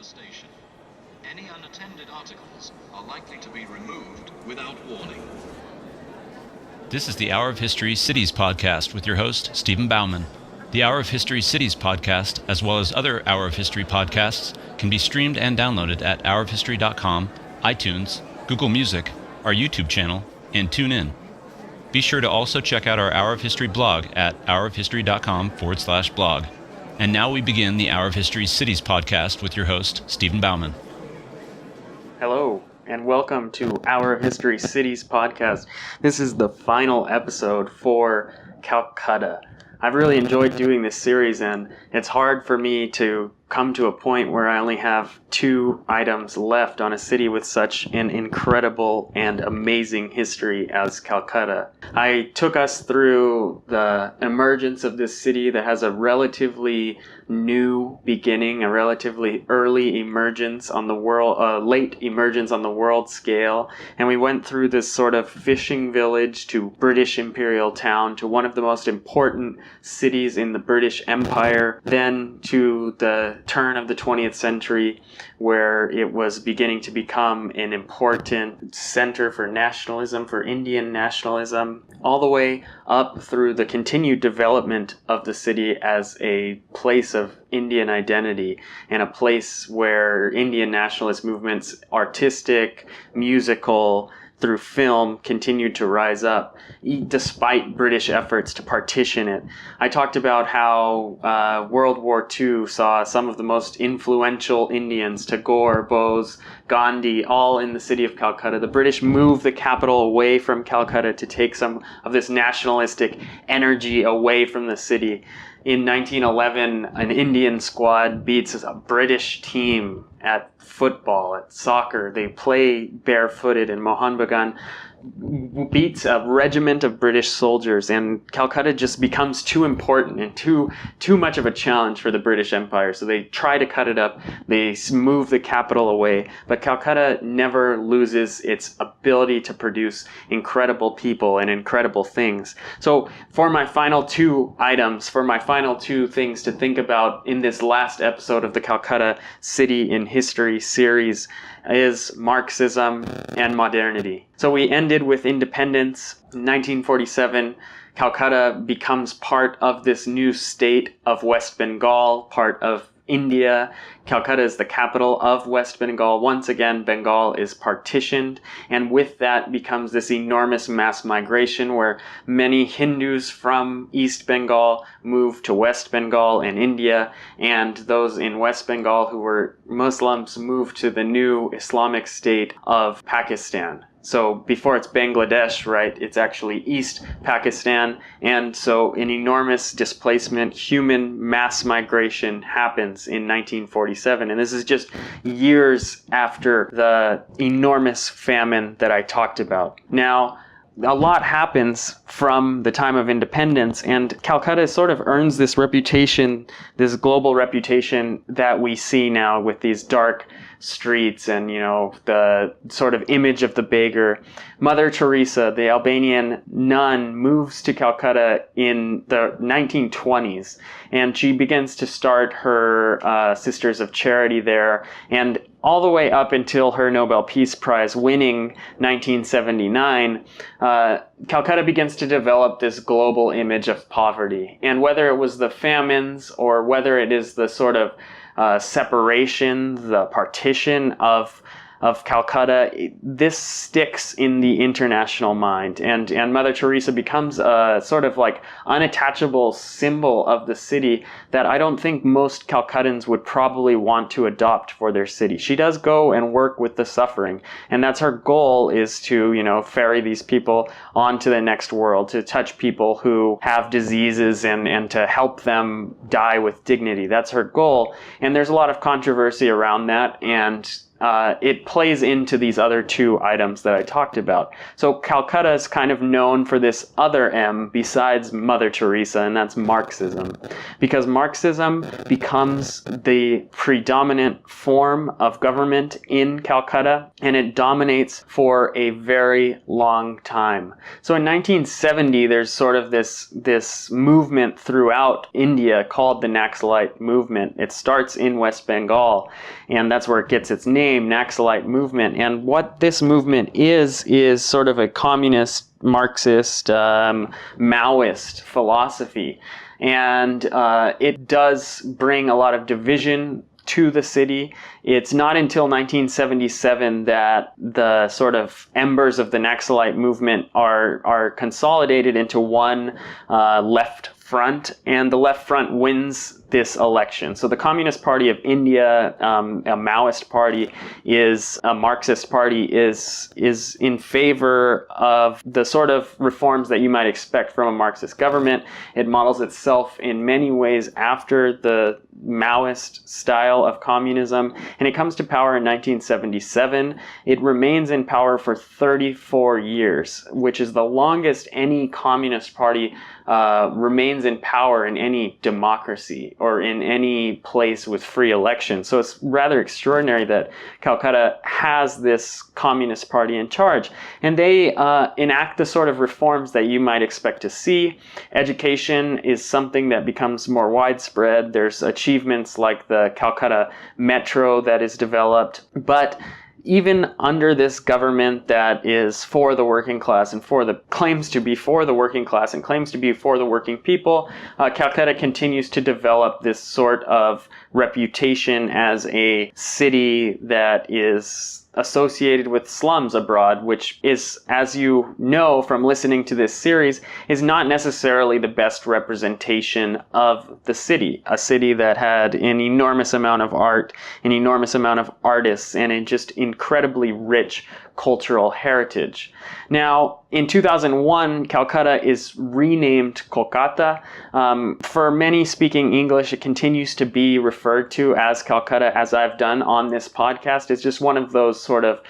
station. Any unattended articles are likely to be removed without warning. This is the Hour of History Cities podcast with your host, Stephen Bauman. The Hour of History Cities podcast, as well as other Hour of History podcasts, can be streamed and downloaded at hourofhistory.com, iTunes, Google Music, our YouTube channel, and TuneIn. Be sure to also check out our Hour of History blog at hourofhistory.com/blog. And now we begin the Hour of History Cities podcast with your host, Stephen Bauman. Hello, and welcome to Hour of History Cities podcast. This is the final episode for Calcutta. I've really enjoyed doing this series, and it's hard for me to come to a point where I only have 2 items left on a city with such an incredible and amazing history as Calcutta. I took us through the emergence of this city that has a relatively new beginning, a relatively early emergence on the world, late emergence on the world scale, and we went through this sort of fishing village to British imperial town to one of the most important cities in the British Empire, then to the turn of the 20th century where it was beginning to become an important center for nationalism, for Indian nationalism, all the way up through the continued development of the city as a place of Indian identity and a place where Indian nationalist movements, artistic, musical, through film, continued to rise up, despite British efforts to partition it. I talked about how World War II saw some of the most influential Indians, Tagore, Bose, Gandhi, all in the city of Calcutta. The British moved the capital away from Calcutta to take some of this nationalistic energy away from the city. In 1911, an Indian squad beats a British team at football, at soccer. They play barefooted, and Mohan Bagan beats a regiment of British soldiers, and Calcutta just becomes too important and too much of a challenge for the British Empire. So they try to cut it up. They move the capital away, but Calcutta never loses its ability to produce incredible people and incredible things. So for my final 2 items, for my final 2 things to think about in this last episode of the Calcutta City in History series is Marxism and modernity. So we ended with independence. In 1947, Calcutta becomes part of this new state of West Bengal, part of India. Calcutta is the capital of West Bengal. Once again, Bengal is partitioned, and with that becomes this enormous mass migration where many Hindus from East Bengal move to West Bengal and India, and those in West Bengal who were Muslims moved to the new Islamic state of Pakistan. So before it's Bangladesh, right, it's actually East Pakistan. And so an enormous displacement, human mass migration happens in 1947. And this is just years after the enormous famine that I talked about. Now, a lot happens from the time of independence, and Calcutta sort of earns this reputation, this global reputation that we see now with these dark streets and, the sort of image of the beggar. Mother Teresa, the Albanian nun, moves to Calcutta in the 1920s, and she begins to start her Sisters of Charity there, and all the way up until her Nobel Peace Prize winning 1979, Calcutta begins to develop this global image of poverty. And whether it was the famines or whether it is the sort of separation, the partition of Calcutta, this sticks in the international mind. And Mother Teresa becomes a sort of like unattachable symbol of the city that I don't think most Calcuttans would probably want to adopt for their city. She does go and work with the suffering, and that's her goal, is to, ferry these people on to the next world, to touch people who have diseases and to help them die with dignity. That's her goal. And there's a lot of controversy around that, and it plays into these other two items that I talked about. So Calcutta is kind of known for this other M besides Mother Teresa, and that's Marxism. Because Marxism becomes the predominant form of government in Calcutta, and it dominates for a very long time. So in 1970, there's sort of this movement throughout India called the Naxalite movement. It starts in West Bengal, and that's where it gets its name, Naxalite movement. And what this movement is sort of a communist, Marxist, Maoist philosophy. And it does bring a lot of division to the city. It's not until 1977 that the sort of embers of the Naxalite movement are consolidated into one left front, and the left front wins this election. So the Communist Party of India, a Maoist party, is a Marxist party, is in favor of the sort of reforms that you might expect from a Marxist government. It models itself in many ways after the Maoist style of communism, and it comes to power in 1977. It remains in power for 34 years, which is the longest any communist party remains in power in any democracy or in any place with free elections. So it's rather extraordinary that Calcutta has this communist party in charge. And they enact the sort of reforms that you might expect to see. Education is something that becomes more widespread. There's achievements like the Calcutta Metro that is developed. But even under this government that is for the working class and claims to be for the working class and claims to be for the working people, Calcutta continues to develop this sort of reputation as a city that is associated with slums abroad, which is, as you know from listening to this series, is not necessarily the best representation of the city. A city that had an enormous amount of art, an enormous amount of artists, and a just incredibly rich cultural heritage. Now, in 2001, Calcutta is renamed Kolkata. For many speaking English, it continues to be referred to as Calcutta, as I've done on this podcast. It's just one of those sort of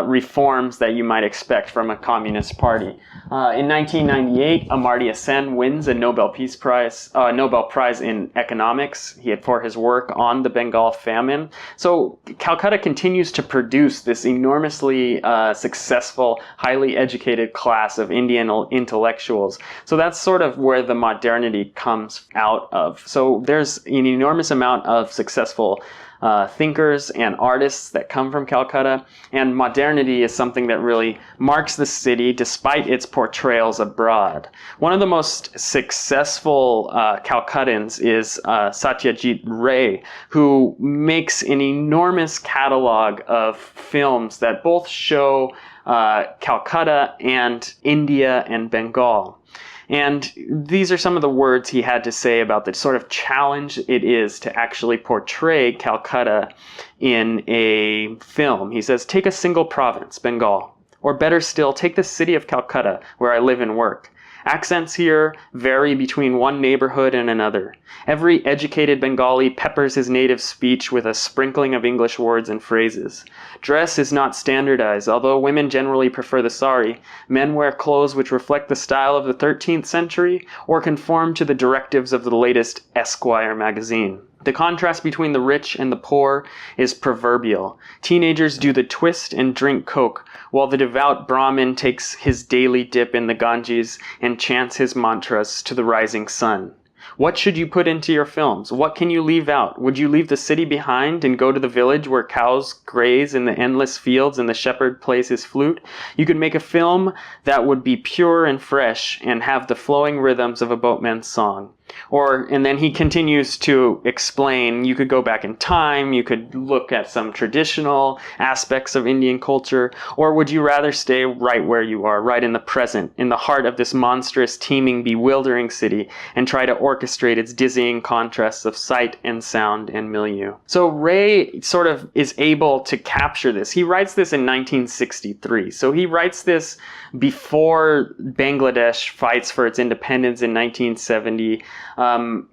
reforms that you might expect from a communist party. In 1998, Amartya Sen wins a Nobel Prize in economics for his work on the Bengal famine. So Calcutta continues to produce this enormously successful, highly educated class of Indian intellectuals. So that's sort of where the modernity comes out of. So there's an enormous amount of successful thinkers and artists that come from Calcutta, and modernity is something that really marks the city despite its portrayals abroad. One of the most successful Calcuttans is Satyajit Ray, who makes an enormous catalog of films that both show Calcutta and India and Bengal. And these are some of the words he had to say about the sort of challenge it is to actually portray Calcutta in a film. He says, take a single province, Bengal, or better still, take the city of Calcutta, where I live and work. Accents here vary between one neighborhood and another. Every educated Bengali peppers his native speech with a sprinkling of English words and phrases. Dress is not standardized. Although women generally prefer the sari, men wear clothes which reflect the style of the 13th century or conform to the directives of the latest Esquire magazine. The contrast between the rich and the poor is proverbial. Teenagers do the twist and drink Coke, while the devout Brahmin takes his daily dip in the Ganges and chants his mantras to the rising sun. What should you put into your films? What can you leave out? Would you leave the city behind and go to the village where cows graze in the endless fields and the shepherd plays his flute? You could make a film that would be pure and fresh and have the flowing rhythms of a boatman's song. And then he continues to explain, you could go back in time, you could look at some traditional aspects of Indian culture, or would you rather stay right where you are, right in the present, in the heart of this monstrous, teeming, bewildering city, and try to orchestrate its dizzying contrasts of sight and sound and milieu? So Ray sort of is able to capture this. He writes this in 1963. So he writes this before Bangladesh fights for its independence in 1970.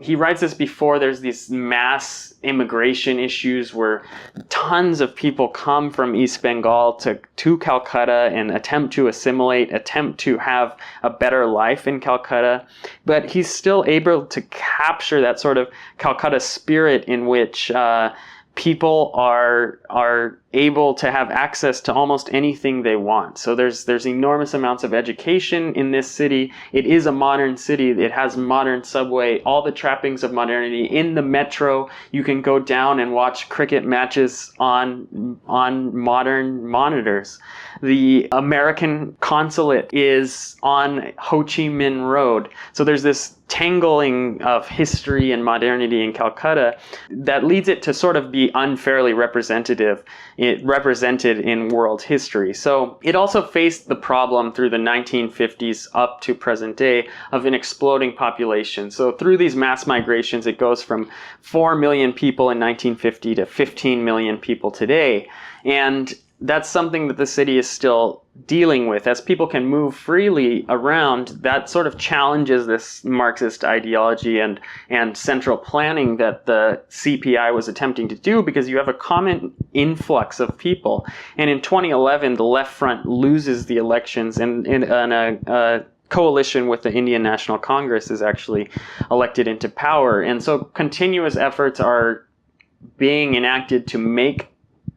He writes this before there's these mass immigration issues where tons of people come from East Bengal to Calcutta and attempt to assimilate, attempt to have a better life in Calcutta. But he's still able to capture that sort of Calcutta spirit in which people are able to have access to almost anything they want. So there's enormous amounts of education in this city. It is a modern city. It has modern subway, all the trappings of modernity. In the metro, you can go down and watch cricket matches on modern monitors. The American consulate is on Ho Chi Minh Road. So there's this tangling of history and modernity in Calcutta that leads it to sort of be unfairly represented in world history. So it also faced the problem through the 1950s up to present day of an exploding population. So through these mass migrations, it goes from 4 million people in 1950 to 15 million people today. And that's something that the city is still dealing with. As people can move freely around, that sort of challenges this Marxist ideology and central planning that the CPI was attempting to do, because you have a common influx of people. And in 2011, the Left Front loses the elections, and a coalition with the Indian National Congress is actually elected into power. And so continuous efforts are being enacted to make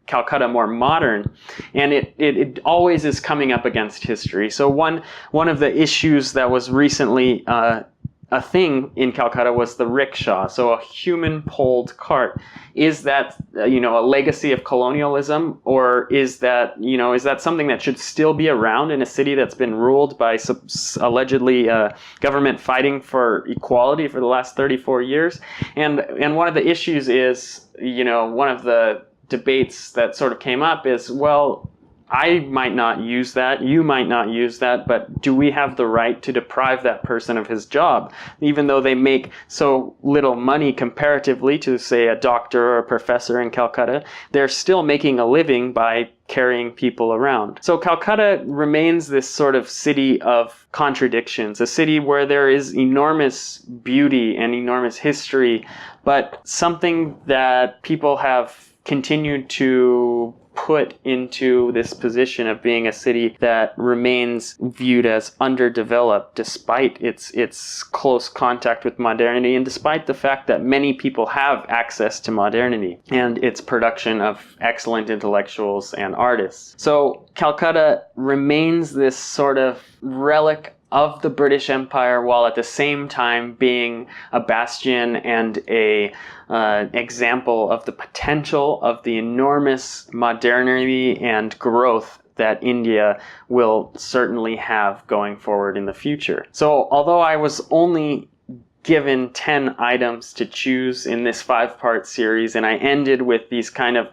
Calcutta more modern, and it always is coming up against history. So one of the issues that was recently a thing in Calcutta was the rickshaw, so a human-pulled cart. Is that a legacy of colonialism, or is that something that should still be around in a city that's been ruled by allegedly government fighting for equality for the last 34 years? And one of the issues is, one of the debates that sort of came up is, well, I might not use that, you might not use that, but do we have the right to deprive that person of his job? Even though they make so little money comparatively to, say, a doctor or a professor in Calcutta, they're still making a living by carrying people around. So Calcutta remains this sort of city of contradictions, a city where there is enormous beauty and enormous history, but something that people have continued to put into this position of being a city that remains viewed as underdeveloped despite its close contact with modernity, and despite the fact that many people have access to modernity and its production of excellent intellectuals and artists. So Calcutta remains this sort of relic of the British Empire, while at the same time being a bastion and a example of the potential of the enormous modernity and growth that India will certainly have going forward in the future. So although I was only given 10 items to choose in this 5-part series, and I ended with these kind of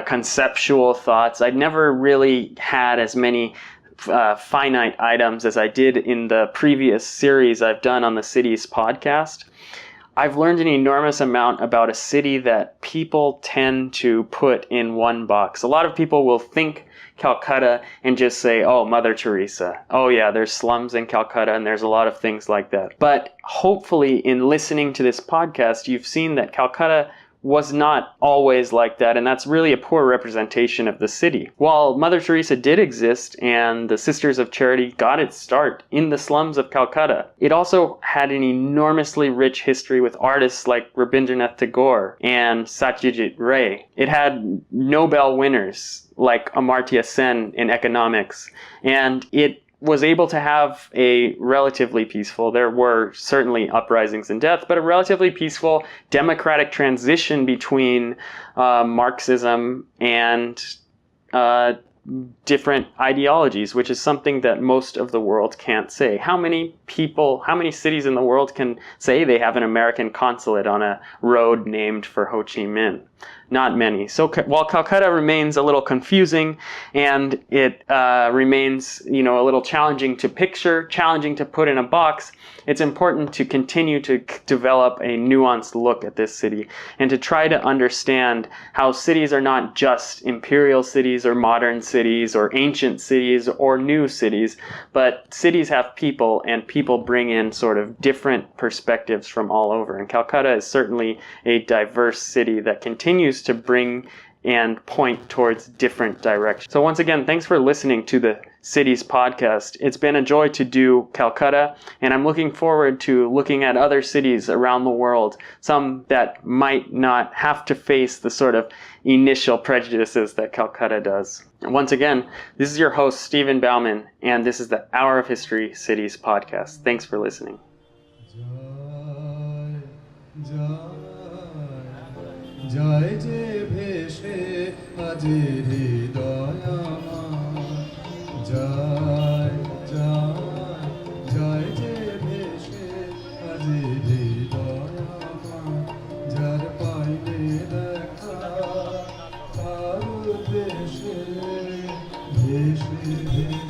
conceptual thoughts, I'd never really had as many finite items as I did in the previous series I've done on the Cities podcast. I've learned an enormous amount about a city that people tend to put in one box. A lot of people will think Calcutta and just say, oh, Mother Teresa. Oh yeah, there's slums in Calcutta and there's a lot of things like that. But hopefully in listening to this podcast, you've seen that Calcutta was not always like that, and that's really a poor representation of the city. While Mother Teresa did exist and the Sisters of Charity got its start in the slums of Calcutta, it also had an enormously rich history with artists like Rabindranath Tagore and Satyajit Ray. It had Nobel winners like Amartya Sen in economics, and it was able to have a relatively peaceful, there were certainly uprisings and death, but a relatively peaceful democratic transition between Marxism and different ideologies, which is something that most of the world can't say. How many cities in the world can say they have an American consulate on a road named for Ho Chi Minh? Not many. So while Calcutta remains a little confusing and it remains, a little challenging to picture, challenging to put in a box, it's important to continue to develop a nuanced look at this city and to try to understand how cities are not just imperial cities or modern cities or ancient cities or new cities, but cities have people, and people bring in sort of different perspectives from all over. And Calcutta is certainly a diverse city that continues to bring and point towards different directions. So once again, thanks for listening to the Cities podcast. It's been a joy to do Calcutta, and I'm looking forward to looking at other cities around the world, some that might not have to face the sort of initial prejudices that Calcutta does. And once again, this is your host, Stephen Bauman, and this is the Hour of History Cities podcast. Thanks for listening. জয় যে ভেসে আজি হৃদয় আমার জয় জয় জয় যে ভেসে আজি হৃদয় আমার যার পাইলে দেখা তার দেশে ভেসে ভেসে